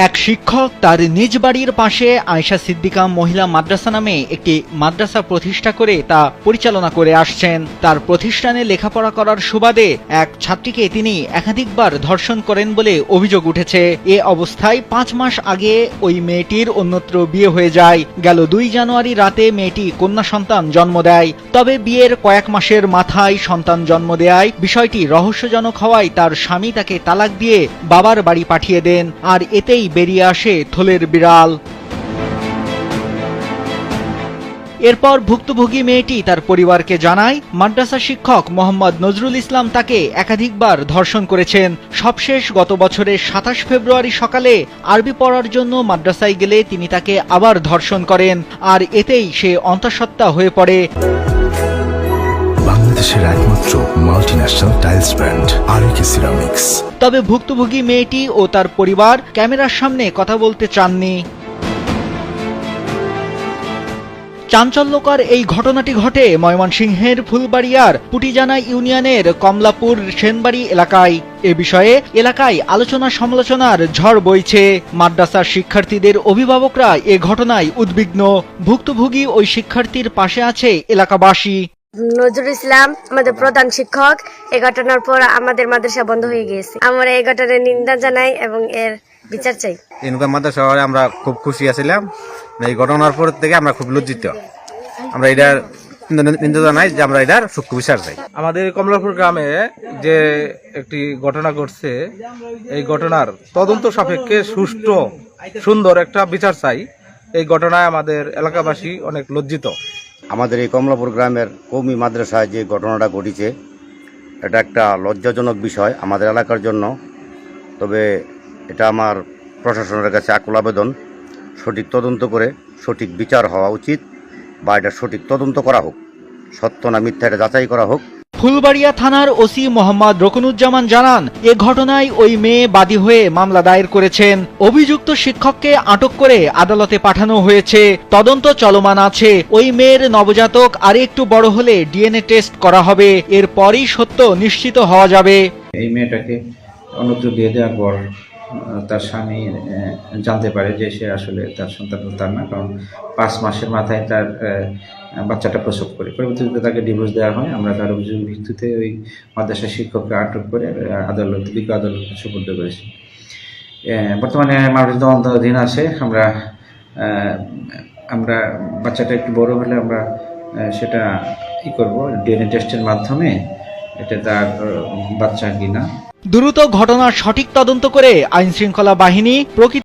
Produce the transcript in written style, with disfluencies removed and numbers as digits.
এক শিক্ষক তার নিজ বাড়ির পাশে আয়েশা সিদ্দিকা মহিলা মাদ্রাসা নামে একটি মাদ্রাসা প্রতিষ্ঠা করে তা পরিচালনা করে আসছেন। তার প্রতিষ্ঠানে লেখাপড়া করার সুবাদে এক ছাত্রীকে তিনি একাধিকবার ধর্ষণ করেন বলে অভিযোগ উঠেছে। এ অবস্থায় ৫ মাস আগে ওই মেয়েটির অন্যত্র বিয়ে হয়ে যায়। গেল ২ জানুয়ারি রাতে মেয়েটি কন্যা সন্তান জন্ম দেয়। তবে বিয়ের কয়েক মাসের মাথায় সন্তান জন্ম দেয় বিষয়টি রহস্যজনক হওয়ায় তার স্বামী তাকে তালাক দিয়ে বাবার বাড়ি পাঠিয়ে দেন। আর এতেই বেরিয়ে আসে থলের বিড়াল। এরপর ভুক্তভোগী মেয়েটি তার পরিবারকে জানায়, মাদ্রাসা শিক্ষক মোহাম্মদ নজরুল ইসলাম তাকে একাধিকবার ধর্ষণ করেছেন। সবশেষ গত বছরের ২৭ ফেব্রুয়ারি সকালে আরবি পড়ার জন্য মাদ্রাসায় গেলে তিনি তাকে আবার ধর্ষণ করেন। আর এতেই সে অন্তঃসত্ত্বা হয়ে পড়ে। বাংলাদেশের একমাত্র মাল্টিন্যাশনাল টাইলস ব্র্যান্ড আরএকে সিরামিক্স। তবে ভুক্তভোগী মেয়েটি ও তার পরিবার ক্যামেরার সামনে কথা বলতে চাননি। চাঞ্চল্যকর এই ঘটনাটি ঘটে ময়মনসিংহের ফুলবাড়িয়ার পুটিজানা ইউনিয়নের কমলাপুর সেনবাড়ি এলাকায়। এ বিষয়ে এলাকায় আলোচনা সমালোচনার ঝড় বইছে। মাদ্রাসার শিক্ষার্থীদের অভিভাবকরা এ ঘটনায় উদ্বিগ্ন। ভুক্তভোগী ওই শিক্ষার্থীর পাশে আছে এলাকাবাসী। নজরুল ইসলাম আমাদের প্রধান শিক্ষক। এই ঘটনার পর আমাদের মাদ্রাসা বন্ধ হয়ে গিয়েছে। আমরা এই ঘটনার নিন্দা জানাই এবং এর বিচার চাই। ইনকাম মাদ্রাসা আমরা খুব খুশি আছিলাম। এই ঘটনার পর থেকে আমরা খুব লজ্জিত। আমরা এটার নিন্দা জানাই যে আমরা এটার সূক্ষ্ম বিচার চাই। আমাদের কমলাপুর গ্রামে যে একটি ঘটনা ঘটছে, এই ঘটনার তদন্ত সাপেক্ষে সুষ্ঠু সুন্দর একটা বিচার চাই। এই ঘটনায় আমাদের এলাকাবাসী অনেক লজ্জিত। আমাদের এই কমলাপুর গ্রামের কওমি মাদ্রাসায় যে ঘটনাটা ঘটেছে, এটা একটা লজ্জাজনক বিষয় আমাদের এলাকার জন্য। তবে এটা আমার প্রশাসনের কাছে আকুল আবেদন, সঠিক তদন্ত করে সঠিক বিচার হওয়া উচিত, বা এটা সঠিক তদন্ত করা হোক, সত্য না মিথ্যা এটা যাচাই করা হোক। ফুলবাড়িয়া থানার ওসি মোহাম্মদ রকনুজ্জামান জানান, এ ঘটনায় ওই মেয়ে বাদী হয়ে মামলা দায়ের করেছেন। অভিযুক্ত শিক্ষককে আটক করে আদালতে পাঠানো হয়েছে। তদন্ত চলমান আছে। ওই মেয়ের নবজাতক আর একটু বড় হলে ডিএনএ টেস্ট করা হবে। এরপরই সত্য নিশ্চিত হওয়া যাবে। এই মেয়েটাকে অন্যত্র বিয়ে দেওয়ার পর তার স্বামী জানতে পারে যে সে আসলে তার সন্তান তার না, কারণ ৫ মাসের মাথায় তার বাচ্চাটা প্রসব করে। পরবর্তীতে তাকে ডিভোর্স দেওয়া হয়। আমরা তার অভিযোগের ভিত্তিতে ওই মাদ্রাসা শিক্ষককে আটক করে বিজ্ঞ আদালতে সুপর্দ করেছি। বর্তমানে মামলাটি তদন্তাধীন আছে। আমরা বাচ্চাটা একটু বড় হলে আমরা সেটা করব ডিএনএ টেস্টের মাধ্যমে, এটা তার বাচ্চা কিনা। দ্রুত ঘটনার সঠিক তদন্ত করে আইনশৃঙ্খলা বাহিনী প্রকৃত